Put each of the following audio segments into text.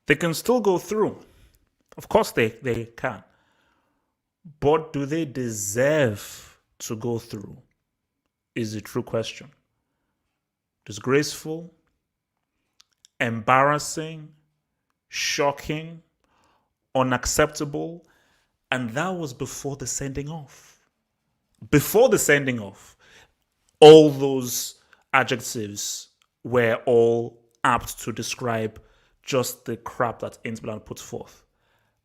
They can still go through. Of course they can. But do they deserve to go through? Is the true question. Disgraceful, embarrassing, shocking, unacceptable, and that was before the sending off. Before the sending off, all those adjectives were all apt to describe just the crap that Inter Milan puts forth.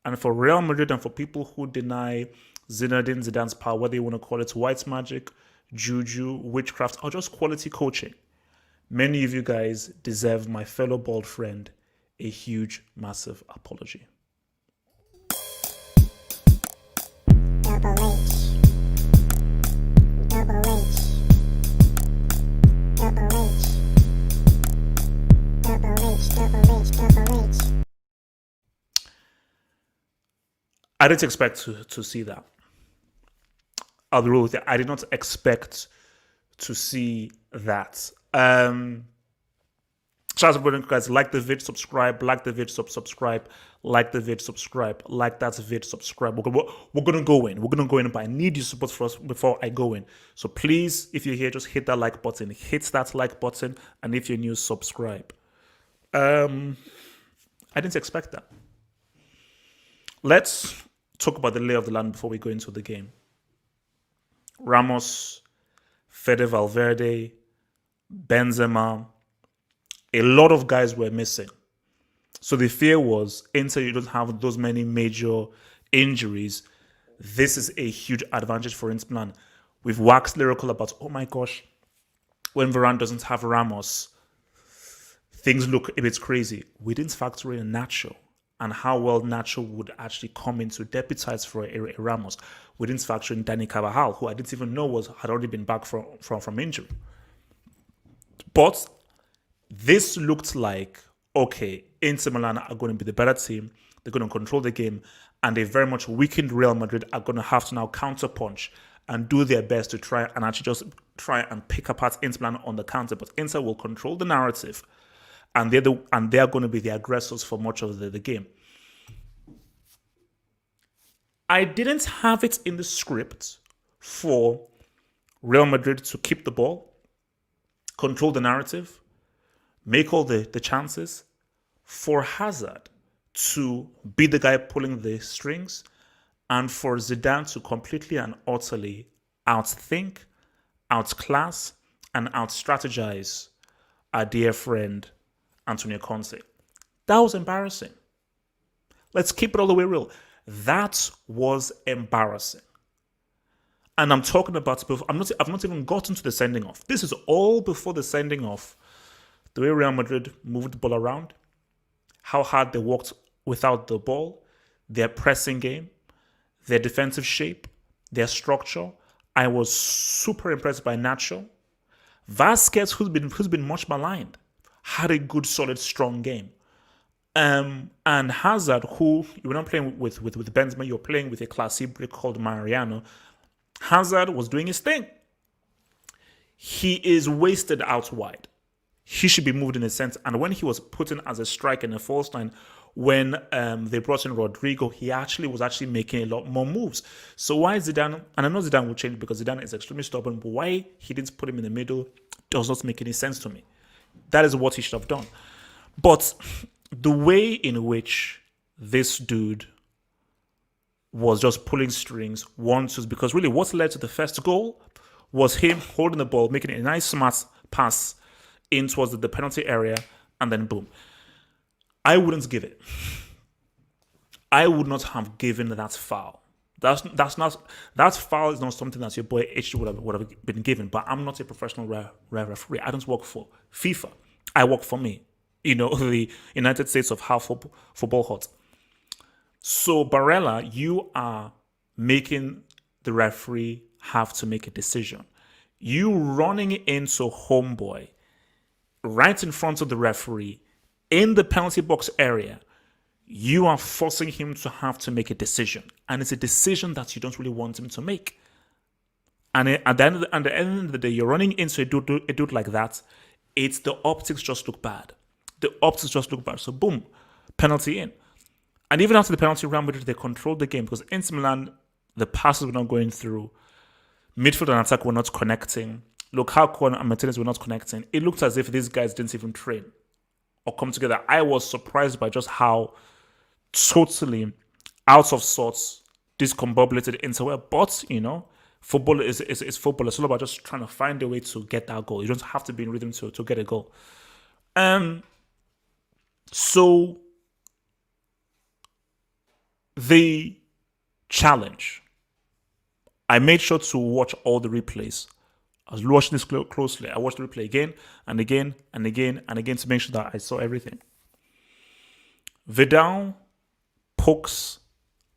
And for Real Madrid and for people who deny Zidane's power, whether you want to call it white magic, juju, witchcraft, or just quality coaching, many of you guys deserve my fellow bald friend a huge, massive apology. Double H. Double H. Double H. Double H. Double H. Double H. I didn't expect to see that. I'll be real with you. I did not expect to see that. Shout out to guys, like the vid, subscribe, like the vid, subscribe, like the vid, subscribe, like that vid, subscribe. We're gonna go in. We're gonna go in, but I need your support for us before I go in. So please, if you're here, just hit that like button. Hit that like button, and if you're new, subscribe. I didn't expect that. Let's talk about the lay of the land before we go into the game. Ramos, Fede Valverde, Benzema, a lot of guys were missing. So the fear was, Inter, you don't have those many major injuries. This is a huge advantage for Inter Milan. We've waxed lyrical about, oh my gosh, when Varane doesn't have Ramos, things look a bit crazy. We didn't factor in Nacho and how well Nacho would actually come in to deputize for a Ramos. We didn't factor in Dani Carvajal, who I didn't even know had already been back from injury. But this looked like, okay, Inter Milan are going to be the better team. They're going to control the game. And a very much weakened Real Madrid are going to have to now counterpunch and do their best to try and pick apart Inter Milan on the counter. But Inter will control the narrative. And they're going to be the aggressors for much of the game. I didn't have it in the script for Real Madrid to keep the ball, control the narrative, make all the chances, for Hazard to be the guy pulling the strings, and for Zidane to completely and utterly outthink, outclass, and outstrategize our dear friend Antonio Conte. That was embarrassing. Let's keep it all the way real. That was embarrassing. And I'm talking about, I've not even gotten to the sending off. This is all before the sending off. The way Real Madrid moved the ball around, how hard they worked without the ball, their pressing game, their defensive shape, their structure. I was super impressed by Nacho. Vasquez, who's been much maligned, had a good, solid, strong game. And Hazard, who you were not playing with Benzema, you're playing with a classy brick called Mariano. Hazard was doing his thing. He is wasted out wide. He should be moved in a sense. And when he was put in as a striker in a false line, when they brought in Rodrygo, he was making a lot more moves. So why Zidane, and I know Zidane will change because Zidane is extremely stubborn, but why he didn't put him in the middle does not make any sense to me. That is what he should have done. But the way in which this dude was just pulling strings, because really what led to the first goal was him holding the ball, making a nice smart pass in towards the penalty area, and then boom. I wouldn't give it. I would not have given that foul. That foul is not something that your boy H would have been given. But I'm not a professional referee. I don't work for FIFA. I work for me. The United States of half football hot. So Barella, you are making the referee have to make a decision. You running into homeboy right in front of the referee in the penalty box area, you are forcing him to have to make a decision. And it's a decision that you don't really want him to make. And at the end of the day, you're running into a dude like that. The optics just look bad. The optics just look bad. So boom, penalty in. And even after the penalty, Real Madrid, they controlled the game because Inter Milan, the passes were not going through. Midfield and attack were not connecting. Lukaku and Martinez were not connecting. It looked as if these guys didn't even train or come together. I was surprised by just how totally out of sorts, discombobulated Inter were. But, football is football. It's all about just trying to find a way to get that goal. You don't have to be in rhythm to get a goal. So the challenge. I made sure to watch all the replays. I was watching this closely. I watched the replay again and again and again and again to make sure that I saw everything. Vidal pokes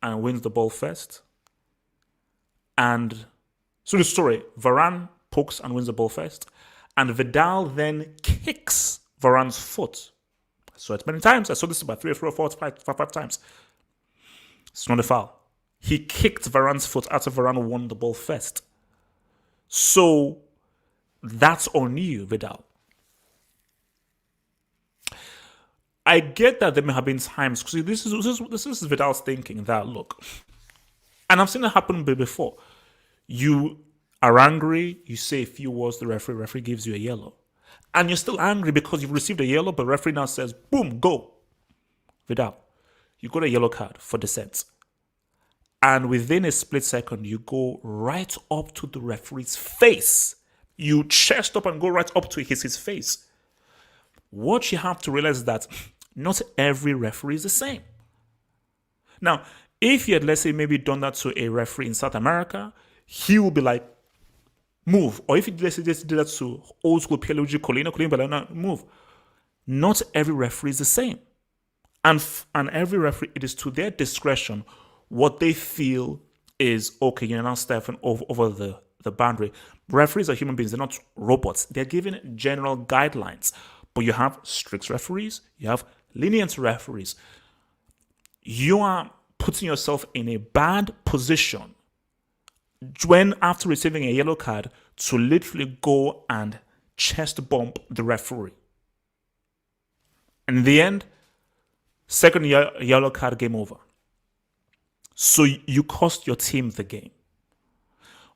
and wins the ball first. And so the story, Varane pokes and wins the ball first. And Vidal then kicks Varane's foot. I saw it many times. I saw this about 3 or 4 or 5 times. It's not a foul. He kicked Varane's foot after Varane won the ball first. So that's on you, Vidal. I get that there may have been times, because this is Vidal's thinking that, look, and I've seen it happen before. You are angry, you say a few words to the referee gives you a yellow. And you're still angry because you've received a yellow, but referee now says, boom, go. Vidal, you got a yellow card for dissent. And within a split second, you go right up to the referee's face. You chest up and go right up to his face. What you have to realize is that not every referee is the same. Now, if you had, let's say, maybe done that to a referee in South America, he will be like, move. Or if you, let's say, just did that to old school Pierluigi Colina, move. Not every referee is the same. And every referee, it is to their discretion what they feel is, okay, you're now stepping over the boundary. Referees are human beings. They're not robots. They're given general guidelines. But you have strict referees. You have lenient referees. You are putting yourself in a bad position when, after receiving a yellow card, to literally go and chest bump the referee. And in the end, second yellow card, game over. So you cost your team the game.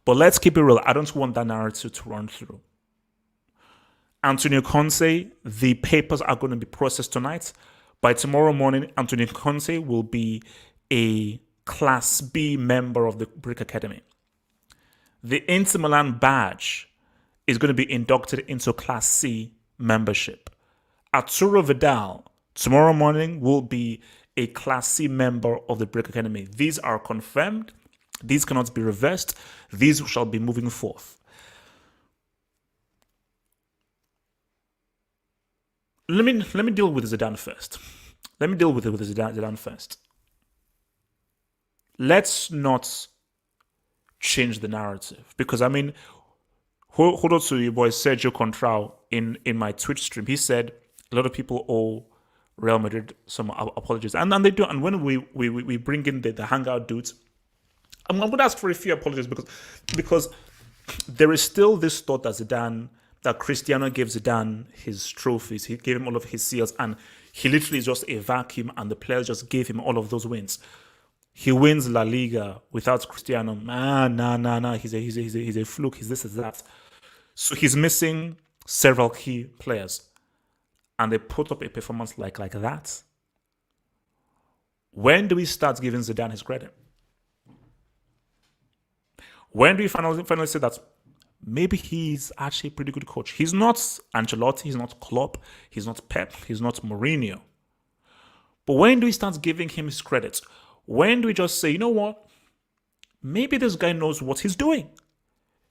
But let's keep it real. I don't want that narrative to run through. Antonio Conte, the papers are going to be processed tonight. By tomorrow morning, Antonio Conte will be a Class B member of the Brick Academy. The Inter Milan badge is going to be inducted into Class C membership. Arturo Vidal, tomorrow morning, will be a Class C member of the Brick Academy. These are confirmed. These cannot be reversed. These shall be moving forth. Let me deal with Zidane first. Zidane first. Let's not change the narrative, because hold on to your boy Sergio Contral in my Twitch stream. He said a lot of people owe Real Madrid some apologies, and they do. And when we bring in the hangout dudes, I'm going to ask for a few apologies because there is still this thought that Cristiano gave Zidane his trophies. He gave him all of his seals, and he literally is just a vacuum, and the players just gave him all of those wins. He wins La Liga without Cristiano. Nah. He's a fluke. He's this, is that. So he's missing several key players, and they put up a performance like that. When do we start giving Zidane his credit? When do we finally say that maybe he's actually a pretty good coach? He's not Ancelotti, he's not Klopp, he's not Pep, he's not Mourinho. But when do we start giving him his credit? When do we just say, you know what? Maybe this guy knows what he's doing.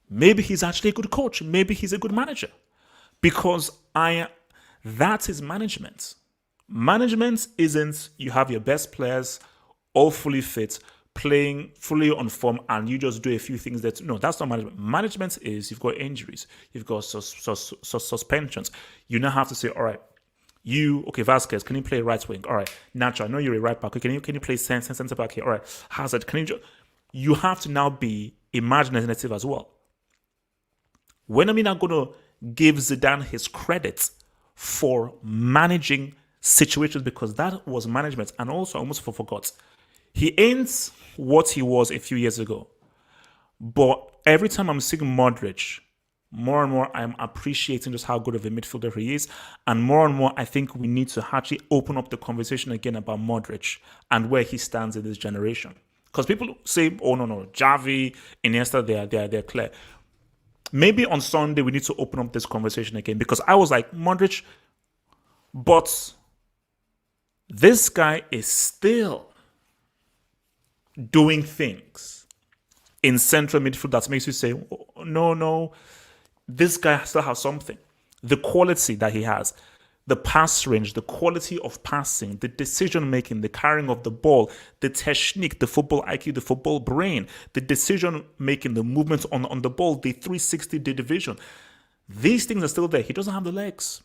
Maybe he's actually a good coach. Maybe he's a good manager. Because that is management. Management isn't you have your best players all fully fit, playing fully on form, and you just do a few things no, that's not management. Management is you've got injuries, you've got suspensions. You now have to say, all right, Vasquez, can you play right wing? All right, Nacho, I know you're a right back. Can you play center back here? All right, Hazard, you have to now be imaginative as well. When are we now going to give Zidane his credit for managing situations because that was management. And also, I almost forgot, he ain't what he was a few years ago. But every time I'm seeing Modric, more and more I'm appreciating just how good of a midfielder he is. And more, I think we need to actually open up the conversation again about Modric and where he stands in this generation. Because people say, oh, no, Xavi, Iniesta, they're clear. Maybe on Sunday we need to open up this conversation again because I was like, Modric, but this guy is still doing things in central midfield that makes you say, oh, no, this guy still has something. The quality that he has, the pass range, the quality of passing, the decision making, the carrying of the ball, the technique, the football IQ, the football brain, the decision making, the movements on the ball, the 360 division. These things are still there. He doesn't have the legs.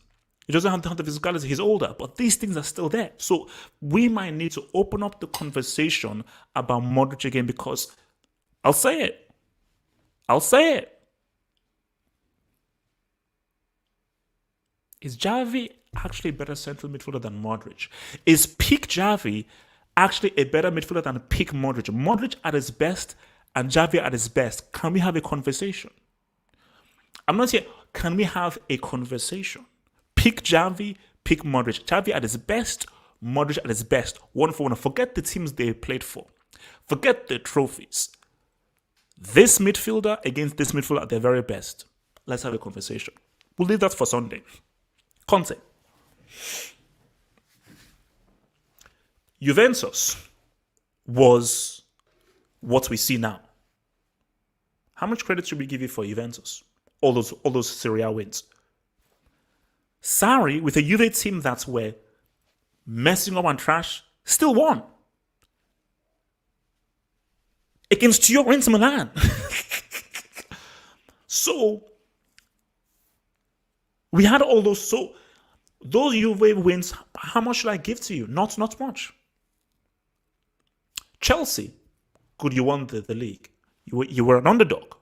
He doesn't have the physicality. He's older, but these things are still there. So we might need to open up the conversation about Modric again because I'll say it. Is Xavi actually a better central midfielder than Modric? Is peak Xavi actually a better midfielder than peak Modric? Modric at his best and Xavi at his best. Can we have a conversation? I'm not saying, can we have a conversation? Pick Xavi, pick Modric. Xavi at his best, Modric at his best. One for one. Forget the teams they played for. Forget the trophies. This midfielder against this midfielder at their very best. Let's have a conversation. We'll leave that for Sunday. Conte. Juventus was what we see now. How much credit should we give you for Juventus? All those Serie A wins. Sarri, with a Juve team that were messing up and trash, still won. Against your Inter Milan. So, we had all those. So, those Juve wins, how much should I give to you? Not much. Chelsea, good, you won the league. You were an underdog.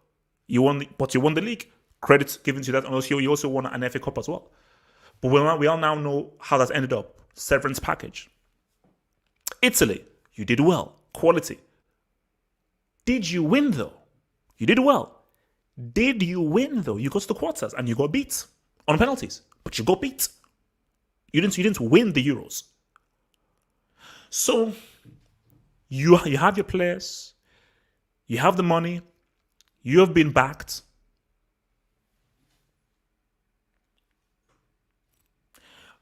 But you won the league. Credit given to that. And also, you also won an FA Cup as well. But we all now know how that ended up. Severance package. Italy, you did well. Quality. Did you win though? You did well. Did you win though? You got to the quarters and you got beat on penalties. But you got beat. You didn't win the Euros. So you have your players. You have the money. You have been backed.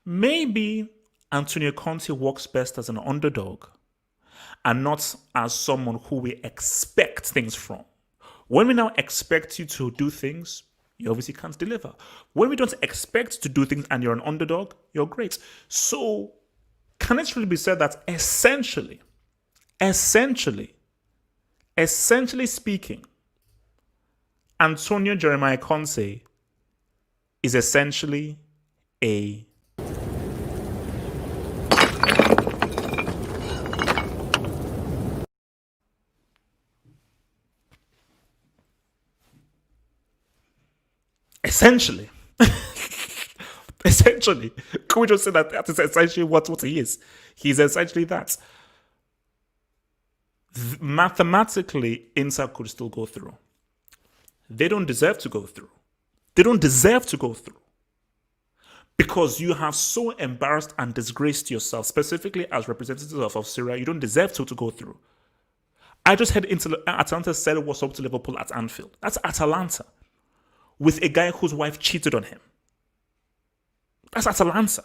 Maybe Antonio Conte works best as an underdog and not as someone who we expect things from. When we now expect you to do things, you obviously can't deliver. When we don't expect to do things and you're an underdog, you're great. So can it really be said that essentially speaking, Antonio Jeremiah Conte is essentially a essentially, can we just say that is essentially what he is? He's essentially that. Mathematically, Inter could still go through. They don't deserve to go through. Because you have so embarrassed and disgraced yourself, specifically as representatives of Syria, you don't deserve to go through. I just heard Atalanta said what's up to Liverpool at Anfield. That's Atalanta. With a guy whose wife cheated on him. That's Atalanta.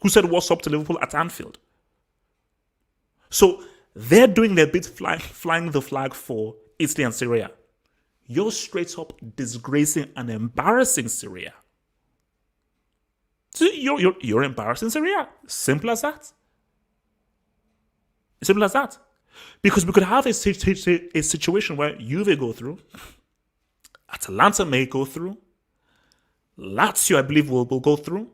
Who said what's up to Liverpool at Anfield. So they're doing their bit flying the flag for Italy and Syria. You're straight up disgracing and embarrassing Syria. So you're embarrassing Syria. Simple as that. Because we could have a situation where Juve go through, Atalanta may go through, Lazio, I believe, will go through,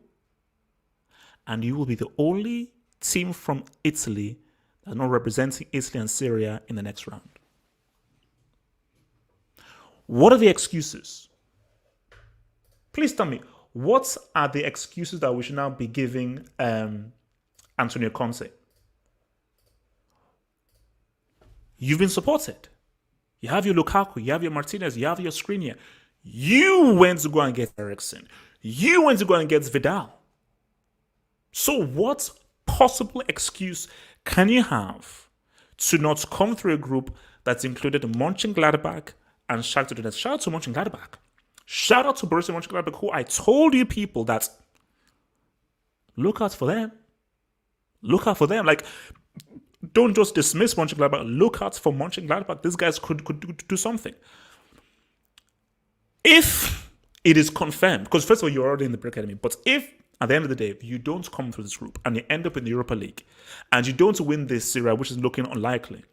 and you will be the only team from Italy that's not representing Italy and Syria in the next round. What are the excuses? Please tell me, What are the excuses that we should now be giving Antonio Conte? You've been supported. You have your Lukaku, you have your Martinez, you have your Skriniar. You went to go and get Eriksen. You went to go and get Vidal. So what possible excuse can you have to not come through a group that's included Mönchengladbach and Shakhtar Donetsk? Shout out to Mönchengladbach. Shout out to Borussia Mönchengladbach, who I told you people that look out for them. Look out for them. Like, don't just dismiss Mönchengladbach. Look out for Mönchengladbach. These guys could do something. If it is confirmed, because first of all, you're already in the academy, but if at the end of the day, you don't come through this group and you end up in the Europa League and you don't win this series, which is looking unlikely,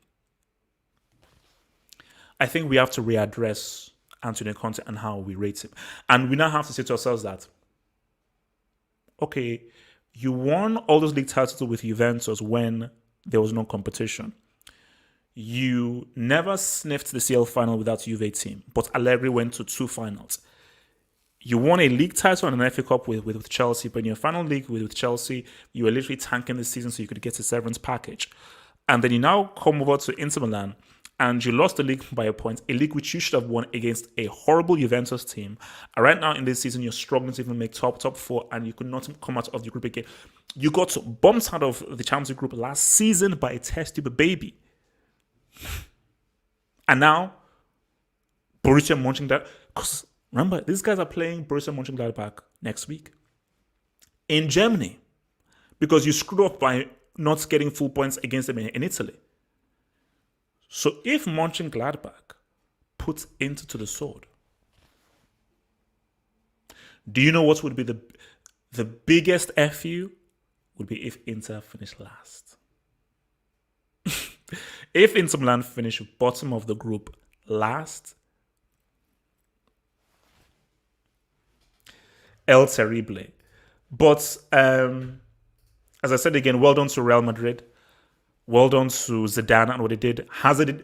I think we have to readdress Antonio Conte and how we rate him. And we now have to say to ourselves that, okay, you won all those league titles with Juventus when there was no competition. You never sniffed the CL final without Juve team, but Allegri went to 2 finals. You won a league title and an FA Cup with Chelsea, but in your final league with Chelsea, you were literally tanking the season so you could get a severance package. And then you now come over to Inter Milan and you lost the league by a point, a league which you should have won against a horrible Juventus team. And right now in this season, you're struggling to even make top 4 and you could not come out of the group again. You got bumped out of the Champions League group last season by a test tube baby. And now, Borussia Mönchengladbach, because remember, these guys are playing Borussia Mönchengladbach next week in Germany because you screwed up by not getting full points against them in Italy. So if Mönchengladbach puts Inter to the sword, do you know what would be the biggest FU? Would be if Inter finished last. If Inter Milan finish bottom of the group last, El Terrible. But as I said again, well done to Real Madrid. Well done to Zidane and what he did. Hazard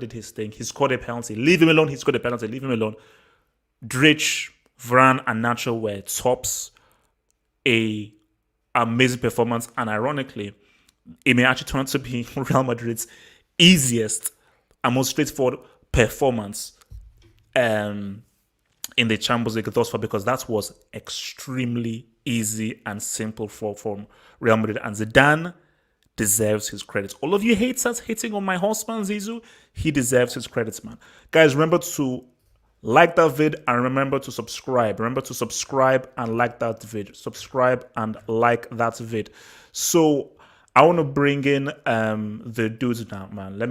did his thing. He scored a penalty. Leave him alone. He scored a penalty. Leave him alone. Dric, Varane, and Nacho were tops. A amazing performance. And ironically, it may actually turn out to be Real Madrid's easiest and most straightforward performance in the Champions League thus far, because that was extremely easy and simple for Real Madrid. And Zidane deserves his credit. All of you haters hating on my horseman Zizou, he deserves his credits, man. Guys, remember to like that vid and remember to subscribe. Remember to subscribe and like that vid. Subscribe and like that vid. So I want to bring in the dudes now, man. Let me